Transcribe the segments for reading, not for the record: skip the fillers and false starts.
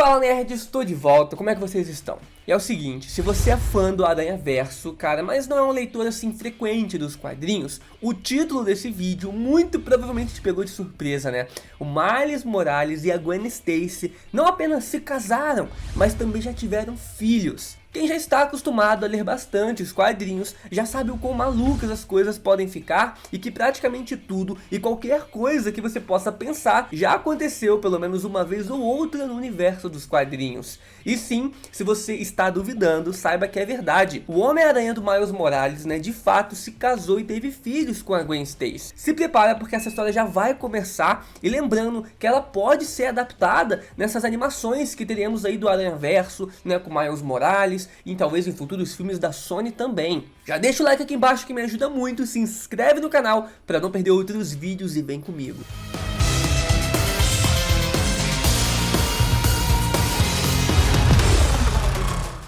Fala nerds, estou de volta, como é que vocês estão? E é o seguinte, se você é fã do Aranhaverso, cara, mas não é um leitor assim frequente dos quadrinhos, o título desse vídeo muito provavelmente te pegou de surpresa, né? O Miles Morales e a Gwen Stacy não apenas se casaram, mas também já tiveram filhos. Quem já está acostumado a ler bastante os quadrinhos já sabe o quão malucas as coisas podem ficar e que praticamente tudo e qualquer coisa que você possa pensar já aconteceu pelo menos uma vez ou outra no universo dos quadrinhos. E sim, se você está duvidando, saiba que é verdade. O Homem-Aranha do Miles Morales, né, de fato se casou e teve filhos com a Gwen Stacy. Se prepara porque essa história já vai começar e lembrando que ela pode ser adaptada nessas animações que teremos aí do Aranhaverso, né, com Miles Morales, e talvez em futuros filmes da Sony também. Já deixa o like aqui embaixo que me ajuda muito, se inscreve no canal para não perder outros vídeos e vem comigo.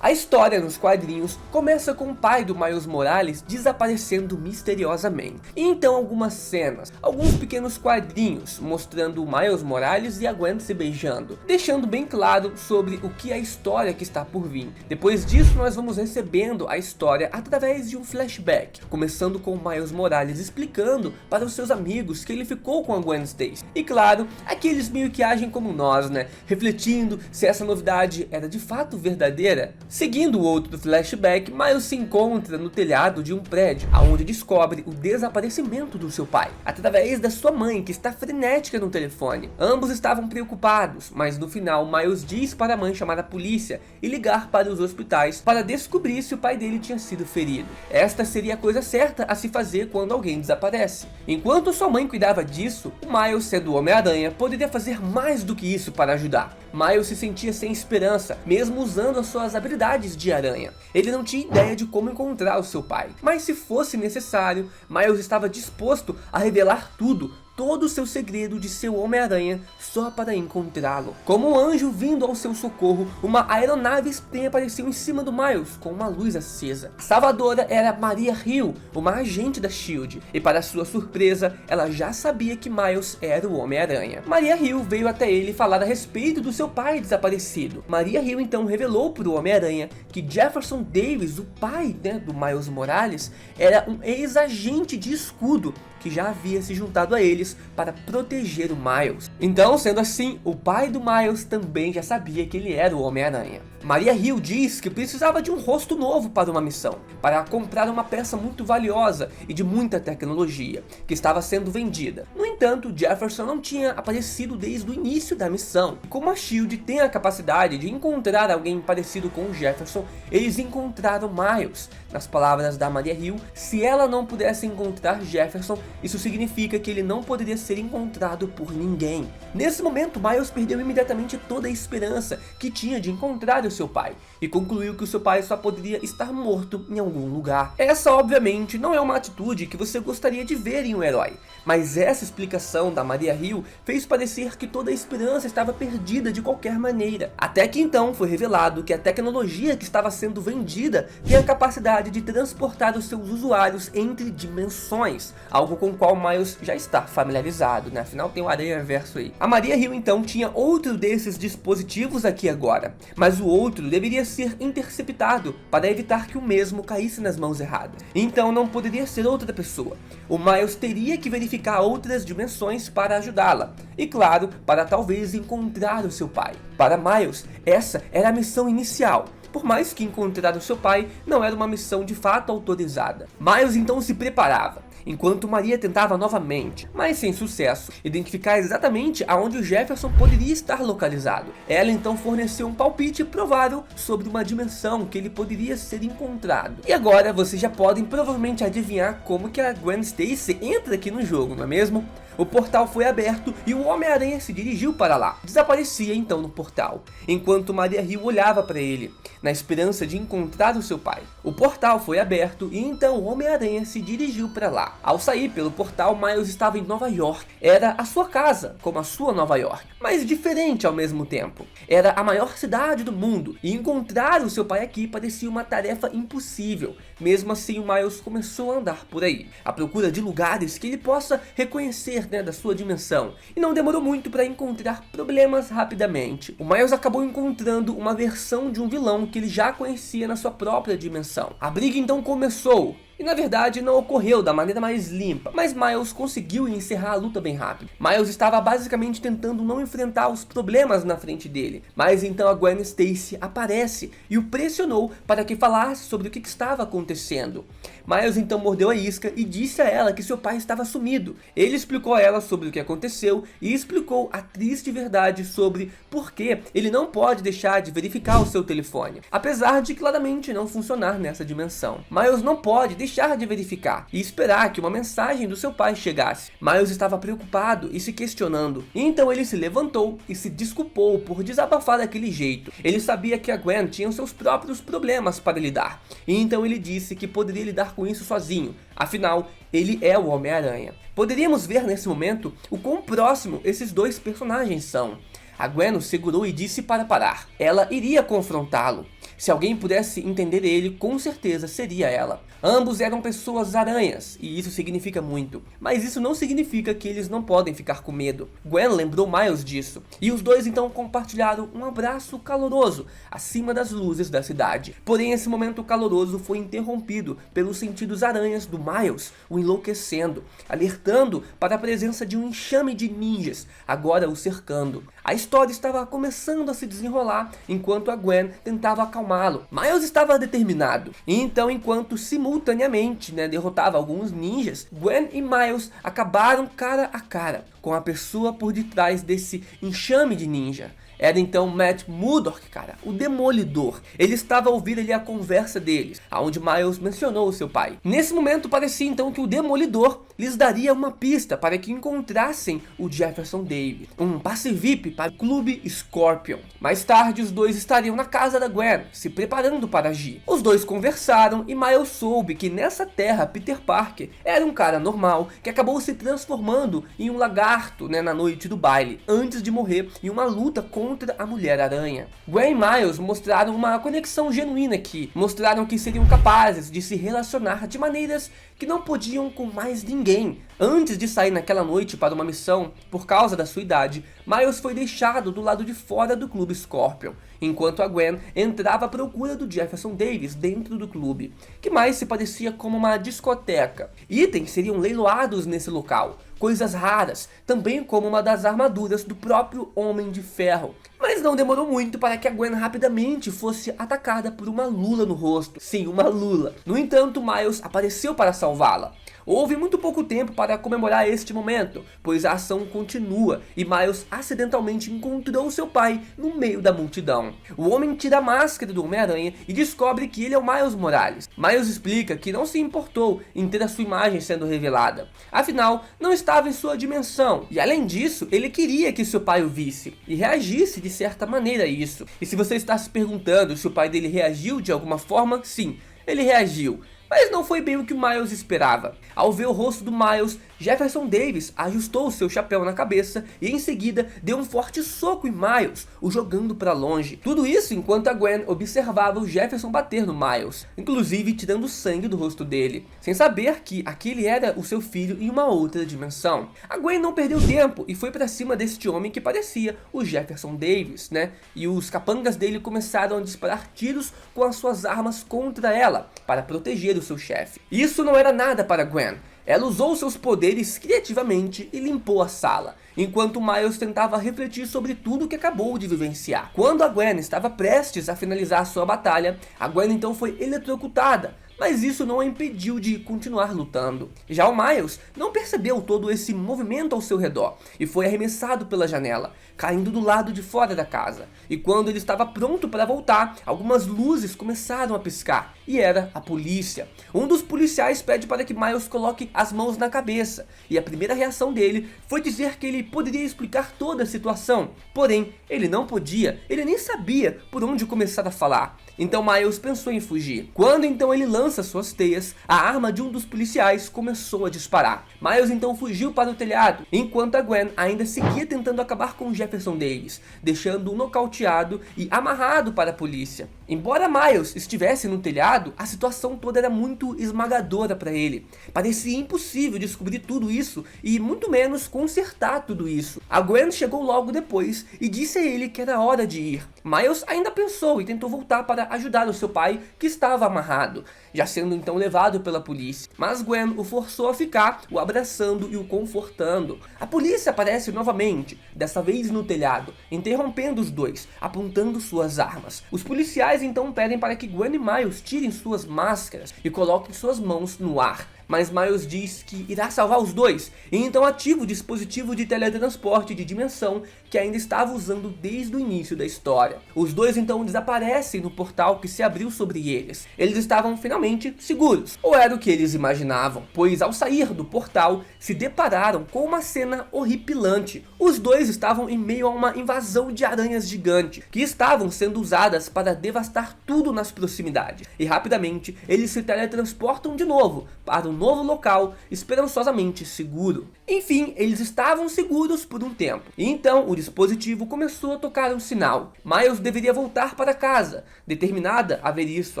A história nos quadrinhos começa com o pai do Miles Morales desaparecendo misteriosamente. E então algumas cenas, alguns pequenos quadrinhos mostrando o Miles Morales e a Gwen se beijando, deixando bem claro sobre o que é a história que está por vir. Depois disso nós vamos recebendo a história através de um flashback, começando com o Miles Morales explicando para os seus amigos que ele ficou com a Gwen Stacy. E claro, aqui eles meio que agem como nós, né? Refletindo se essa novidade era de fato verdadeira. Seguindo o outro flashback, Miles se encontra no telhado de um prédio, onde descobre o desaparecimento do seu pai, através da sua mãe, que está frenética no telefone. Ambos estavam preocupados, mas no final Miles diz para a mãe chamar a polícia e ligar para os hospitais para descobrir se o pai dele tinha sido ferido. Esta seria a coisa certa a se fazer quando alguém desaparece. Enquanto sua mãe cuidava disso, o Miles, sendo o Homem-Aranha, poderia fazer mais do que isso para ajudar. Miles se sentia sem esperança, mesmo usando as suas habilidades de aranha. Ele não tinha ideia de como encontrar o seu pai, mas se fosse necessário, Miles estava disposto a revelar tudo, todo o seu segredo de seu Homem-Aranha só para encontrá-lo. Como um anjo vindo ao seu socorro, uma aeronave estranha apareceu em cima do Miles com uma luz acesa. A salvadora era Maria Hill, uma agente da SHIELD, e para sua surpresa, ela já sabia que Miles era o Homem-Aranha. Maria Hill veio até ele falar a respeito do seu pai desaparecido. Maria Hill então revelou para o Homem-Aranha que Jefferson Davis, o pai, né, do Miles Morales, era um ex-agente de escudo que já havia se juntado a eles para proteger o Miles. Então, sendo assim, o pai do Miles também já sabia que ele era o Homem-Aranha. Maria Hill diz que precisava de um rosto novo para uma missão, para comprar uma peça muito valiosa e de muita tecnologia, que estava sendo vendida. No entanto, Jefferson não tinha aparecido desde o início da missão. E como a SHIELD tem a capacidade de encontrar alguém parecido com o Jefferson, eles encontraram Miles. Nas palavras da Maria Hill, se ela não pudesse encontrar Jefferson, isso significa que ele não poderia ser encontrado por ninguém. Nesse momento, Miles perdeu imediatamente toda a esperança que tinha de encontrar o seu pai, e concluiu que o seu pai só poderia estar morto em algum lugar. Essa obviamente não é uma atitude que você gostaria de ver em um herói, mas essa explicação da Maria Hill fez parecer que toda a esperança estava perdida de qualquer maneira. Até que então foi revelado que a tecnologia que estava sendo vendida tem a capacidade de transportar os seus usuários entre dimensões, algo com o qual Miles já está familiarizado, né? Afinal tem o Aranhaverso aí. A Maria Hill então tinha outro desses dispositivos aqui agora, mas o outro deveria ser interceptado para evitar que o mesmo caísse nas mãos erradas. Então não poderia ser outra pessoa. O Miles teria que verificar outras dimensões para ajudá-la. E claro, para talvez encontrar o seu pai. Para Miles, essa era a missão inicial. Por mais que encontrar o seu pai não era uma missão de fato autorizada. Miles então se preparava, enquanto Maria tentava novamente, mas sem sucesso, identificar exatamente aonde o Jefferson poderia estar localizado. Ela então forneceu um palpite provável sobre uma dimensão que ele poderia ser encontrado. E agora vocês já podem provavelmente adivinhar como que a Gwen Stacy entra aqui no jogo, não é mesmo? O portal foi aberto e o Homem-Aranha se dirigiu para lá. Desaparecia então no portal, enquanto Maria Hill olhava para ele, na esperança de encontrar o seu pai. O portal foi aberto e então o Homem-Aranha se dirigiu para lá. Ao sair pelo portal, Miles estava em Nova York. Era a sua casa, como a sua Nova York, mas diferente ao mesmo tempo. Era a maior cidade do mundo e encontrar o seu pai aqui parecia uma tarefa impossível. Mesmo assim, o Miles começou a andar por aí, à procura de lugares que ele possa reconhecer sair, né, da sua dimensão, e não demorou muito para encontrar problemas rapidamente. O Miles acabou encontrando uma versão de um vilão que ele já conhecia na sua própria dimensão. A briga então começou. E na verdade não ocorreu da maneira mais limpa, mas Miles conseguiu encerrar a luta bem rápido. Miles estava basicamente tentando não enfrentar os problemas na frente dele, mas então a Gwen Stacy aparece e o pressionou para que falasse sobre o que estava acontecendo. Miles então mordeu a isca e disse a ela que seu pai estava sumido. Ele explicou a ela sobre o que aconteceu e explicou a triste verdade sobre por que ele não pode deixar de verificar o seu telefone, apesar de claramente não funcionar nessa dimensão. Miles não pode deixar de verificar e esperar que uma mensagem do seu pai chegasse. Miles estava preocupado e se questionando, então ele se levantou e se desculpou por desabafar daquele jeito. Ele sabia que a Gwen tinha seus próprios problemas para lidar, e então ele disse que poderia lidar com isso sozinho, afinal ele é o Homem-Aranha. Poderíamos ver nesse momento o quão próximo esses dois personagens são. A Gwen o segurou e disse para parar. Ela iria confrontá-lo. Se alguém pudesse entender ele, com certeza seria ela. Ambos eram pessoas aranhas, e isso significa muito. Mas isso não significa que eles não podem ficar com medo. Gwen lembrou Miles disso, e os dois então compartilharam um abraço caloroso acima das luzes da cidade. Porém, esse momento caloroso foi interrompido pelos sentidos aranhas do Miles, o enlouquecendo, alertando para a presença de um enxame de ninjas, agora o cercando. A história estava começando a se desenrolar, enquanto a Gwen tentava acalmá-lo. Miles estava determinado, e então enquanto simultaneamente derrotava alguns ninjas, Gwen e Miles acabaram cara a cara com a pessoa por detrás desse enxame de ninja. Era então Matt Murdock, cara, o Demolidor. Ele estava a ouvir ali a conversa deles, aonde Miles mencionou o seu pai. Nesse momento parecia então que o Demolidor lhes daria uma pista para que encontrassem o Jefferson Davis, um passe VIP para o Clube Scorpion. Mais tarde os dois estariam na casa da Gwen, se preparando para agir. Os dois conversaram e Miles soube que nessa terra Peter Parker era um cara normal que acabou se transformando em um lagarto na noite do baile, antes de morrer em uma luta contra a Mulher-Aranha. Gwen e Miles mostraram uma conexão genuína aqui, mostraram que seriam capazes de se relacionar de maneiras que não podiam com mais ninguém. Antes de sair naquela noite para uma missão, por causa da sua idade, Miles foi deixado do lado de fora do Clube Scorpion, enquanto a Gwen entrava à procura do Jefferson Davis dentro do clube, que mais se parecia como uma discoteca. Itens seriam leiloados nesse local, coisas raras, também como uma das armaduras do próprio Homem de Ferro. Mas não demorou muito para que a Gwen rapidamente fosse atacada por uma lula no rosto. Sim, uma lula. No entanto, Miles apareceu para salvá-la. Houve muito pouco tempo para comemorar este momento, pois a ação continua e Miles acidentalmente encontrou seu pai no meio da multidão. O homem tira a máscara do Homem-Aranha e descobre que ele é o Miles Morales. Miles explica que não se importou em ter a sua imagem sendo revelada, afinal não estava em sua dimensão, e além disso ele queria que seu pai o visse e reagisse de certa maneira a isso. E se você está se perguntando se o pai dele reagiu de alguma forma, sim, ele reagiu. Mas não foi bem o que o Miles esperava. Ao ver o rosto do Miles, Jefferson Davis ajustou seu chapéu na cabeça e em seguida deu um forte soco em Miles, o jogando para longe. Tudo isso enquanto a Gwen observava o Jefferson bater no Miles, inclusive tirando sangue do rosto dele, sem saber que aquele era o seu filho em uma outra dimensão. A Gwen não perdeu tempo e foi para cima deste homem que parecia o Jefferson Davis, e os capangas dele começaram a disparar tiros com as suas armas contra ela, para proteger o seu chefe. Isso não era nada para Gwen. Ela usou seus poderes criativamente e limpou a sala, enquanto Miles tentava refletir sobre tudo que acabou de vivenciar. Quando a Gwen estava prestes a finalizar sua batalha, a Gwen então foi eletrocutada, mas isso não a impediu de continuar lutando. Já o Miles não percebeu todo esse movimento ao seu redor e foi arremessado pela janela, caindo do lado de fora da casa. E quando ele estava pronto para voltar, algumas luzes começaram a piscar, e era a polícia. Um dos policiais pede para que Miles coloque as mãos na cabeça, e a primeira reação dele foi dizer que ele poderia explicar toda a situação. Porém, ele não podia, ele nem sabia por onde começar a falar. Então Miles pensou em fugir. Quando então ele lança lança suas teias, a arma de um dos policiais começou a disparar. Miles então fugiu para o telhado, enquanto a Gwen ainda seguia tentando acabar com Jefferson Davis, deixando-o nocauteado e amarrado para a polícia. Embora Miles estivesse no telhado, a situação toda era muito esmagadora para ele. Parecia impossível descobrir tudo isso e muito menos consertar tudo isso. A Gwen chegou logo depois e disse a ele que era hora de ir. Miles ainda pensou e tentou voltar para ajudar o seu pai, que estava amarrado, já sendo então levado pela polícia. Mas Gwen o forçou a ficar, o abraçando e o confortando. A polícia aparece novamente, dessa vez no telhado, interrompendo os dois, apontando suas armas. Os policiais então pedem para que Gwen e Miles tirem suas máscaras e coloquem suas mãos no ar. Mas Miles diz que irá salvar os dois, e então ativa o dispositivo de teletransporte de dimensão que ainda estava usando desde o início da história. Os dois então desaparecem no portal que se abriu sobre eles. Eles estavam finalmente seguros, ou era o que eles imaginavam, pois ao sair do portal se depararam com uma cena horripilante. Os dois estavam em meio a uma invasão de aranhas gigantes, que estavam sendo usadas para devastar tudo nas proximidades, e rapidamente eles se teletransportam de novo para um novo local, esperançosamente seguro. Enfim, eles estavam seguros por um tempo, e então o dispositivo começou a tocar um sinal. Miles deveria voltar para casa. Determinada a ver isso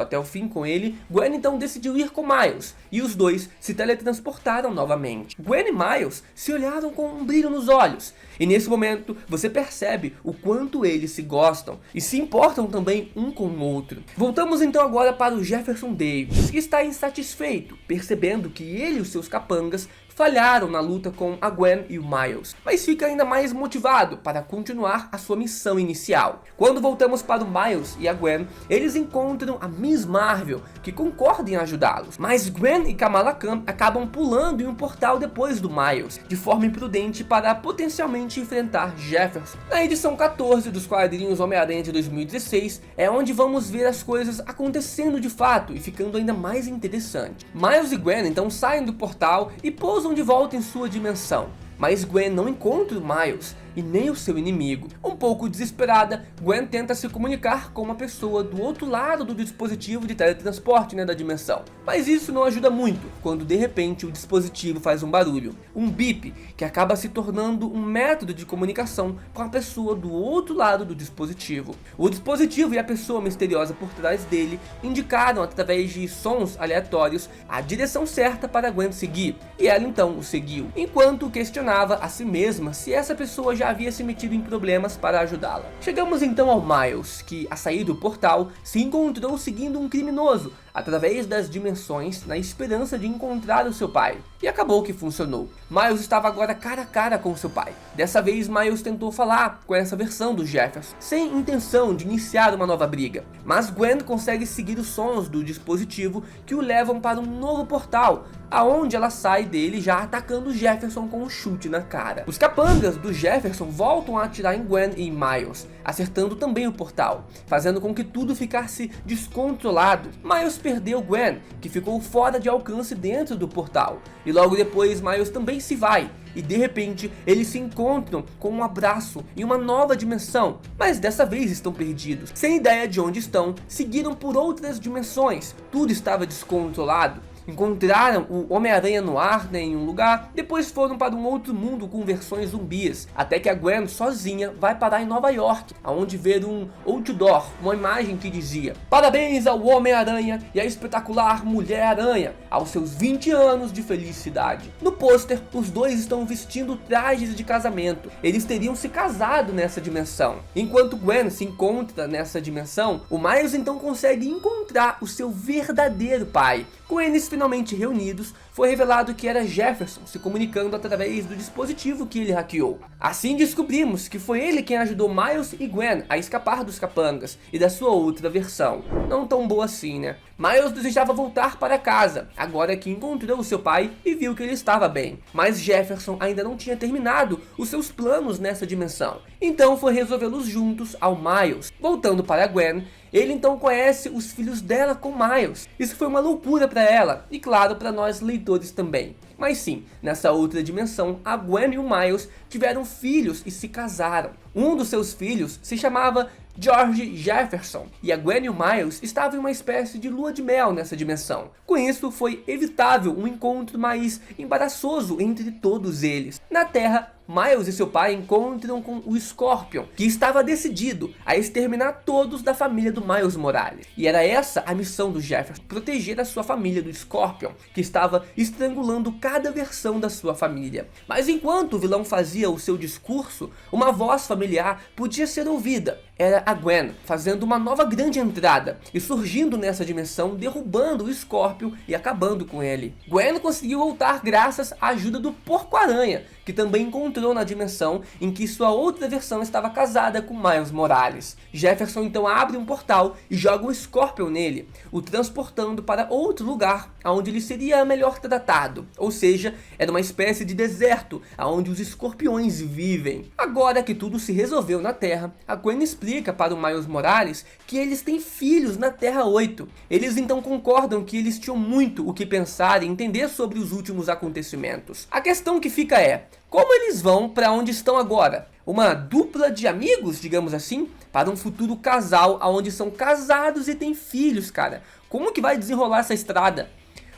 até o fim com ele, Gwen então decidiu ir com Miles, e os dois se teletransportaram novamente. Gwen e Miles se olharam com um brilho nos olhos, e nesse momento você percebe o quanto eles se gostam e se importam também um com o outro. Voltamos então agora para o Jefferson Davis, que está insatisfeito, percebendo que ele e os seus capangas falharam na luta com a Gwen e o Miles, mas fica ainda mais motivado para continuar a sua missão inicial. Quando voltamos para o Miles e a Gwen, eles encontram a Miss Marvel, que concorda em ajudá-los, mas Gwen e Kamala Khan acabam pulando em um portal depois do Miles, de forma imprudente para potencialmente enfrentar Jefferson. Na edição 14 dos quadrinhos Homem-Aranha de 2016, é onde vamos ver as coisas acontecendo de fato e ficando ainda mais interessante. Miles e Gwen então saem do portal e pousam de volta em sua dimensão, mas Gwen não encontra o Miles e nem o seu inimigo. Um pouco desesperada, Gwen tenta se comunicar com uma pessoa do outro lado do dispositivo de teletransporte da dimensão, mas isso não ajuda muito, quando de repente o dispositivo faz um barulho, um bip, que acaba se tornando um método de comunicação com a pessoa do outro lado do dispositivo. O dispositivo e a pessoa misteriosa por trás dele indicaram através de sons aleatórios a direção certa para Gwen seguir, e ela então o seguiu, enquanto questionava a si mesma se essa pessoa já havia se metido em problemas para ajudá-la. Chegamos então ao Miles, que a sair do portal se encontrou seguindo um criminoso através das dimensões na esperança de encontrar o seu pai. E acabou que funcionou. Miles estava agora cara a cara com seu pai. Dessa vez Miles tentou falar com essa versão do Jefferson, sem intenção de iniciar uma nova briga. Mas Gwen consegue seguir os sons do dispositivo que o levam para um novo portal, aonde ela sai dele já atacando Jefferson com um chute na cara. Os capangas do Jefferson voltam a atirar em Gwen e em Miles, acertando também o portal, fazendo com que tudo ficasse descontrolado. Miles perdeu Gwen, que ficou fora de alcance dentro do portal, e logo depois Miles também se vai, e de repente eles se encontram com um abraço em uma nova dimensão, mas dessa vez estão perdidos, sem ideia de onde estão, seguiram por outras dimensões, tudo estava descontrolado. Encontraram o Homem-Aranha no ar em um lugar, depois foram para um outro mundo com versões zumbis, até que a Gwen sozinha vai parar em Nova York, aonde vê um outdoor, uma imagem que dizia: "Parabéns ao Homem-Aranha e à espetacular Mulher-Aranha, aos seus 20 anos de felicidade." No pôster, os dois estão vestindo trajes de casamento, eles teriam se casado nessa dimensão. Enquanto Gwen se encontra nessa dimensão, o Miles então consegue encontrar o seu verdadeiro pai. Com eles finalmente reunidos, foi revelado que era Jefferson se comunicando através do dispositivo que ele hackeou. Assim descobrimos que foi ele quem ajudou Miles e Gwen a escapar dos capangas e da sua outra versão. Não tão boa assim, né? Miles desejava voltar para casa, agora que encontrou seu pai e viu que ele estava bem. Mas Jefferson ainda não tinha terminado os seus planos nessa dimensão, então foi resolvê-los juntos ao Miles. Voltando para Gwen, ele então conhece os filhos dela com Miles. Isso foi uma loucura para ela, e claro, para nós leitores também. Mas sim, nessa outra dimensão, a Gwen e o Miles tiveram filhos e se casaram. Um dos seus filhos se chamava George Jefferson e a Gwen e o Miles estavam em uma espécie de lua de mel nessa dimensão. Com isso, foi evitável um encontro mais embaraçoso entre todos eles. Na Terra, Miles e seu pai encontram com o Scorpion, que estava decidido a exterminar todos da família do Miles Morales. E era essa a missão do Jefferson, proteger a sua família do Scorpion, que estava estrangulando cada versão da sua família. Mas enquanto o vilão fazia o seu discurso, uma voz familiar podia ser ouvida. Era a Gwen, fazendo uma nova grande entrada e surgindo nessa dimensão, derrubando o Scorpion e acabando com ele. Gwen conseguiu voltar graças à ajuda do Porco-Aranha, que também encontrou na dimensão em que sua outra versão estava casada com Miles Morales. Jefferson então abre um portal e joga o Scorpion nele, o transportando para outro lugar, onde ele seria melhor tratado. Ou seja, era uma espécie de deserto, onde os escorpiões vivem. Agora que tudo se resolveu na Terra, a Gwen explica para o Miles Morales que eles têm filhos na Terra 8. Eles então concordam que eles tinham muito o que pensar e entender sobre os últimos acontecimentos. A questão que fica é: como eles vão para onde estão agora? Uma dupla de amigos, digamos assim, para um futuro casal onde são casados e têm filhos, cara. Como que vai desenrolar essa estrada?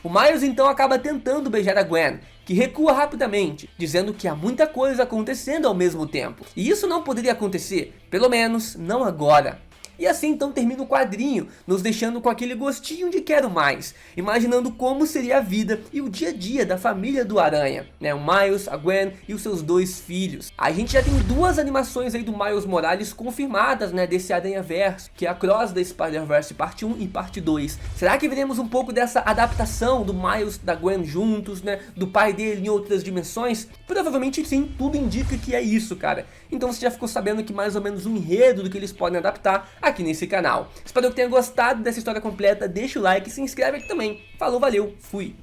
O Miles então acaba tentando beijar a Gwen, que recua rapidamente, dizendo que há muita coisa acontecendo ao mesmo tempo. E isso não poderia acontecer, pelo menos não agora. E assim então termina o quadrinho, nos deixando com aquele gostinho de quero mais, imaginando como seria a vida e o dia a dia da família do Aranha, né? O Miles, a Gwen e os seus 2 filhos. A gente já tem 2 animações aí do Miles Morales confirmadas, né, desse Aranhaverso, que é a Cross the Spider-Verse parte 1 e parte 2. Será que veremos um pouco dessa adaptação do Miles da Gwen juntos, né, do pai dele em outras dimensões? Provavelmente sim, tudo indica que é isso, cara. Então você já ficou sabendo que mais ou menos um enredo do que eles podem adaptar aqui nesse canal. Espero que tenha gostado dessa história completa, deixa o like e se inscreve aqui também. Falou, valeu, fui!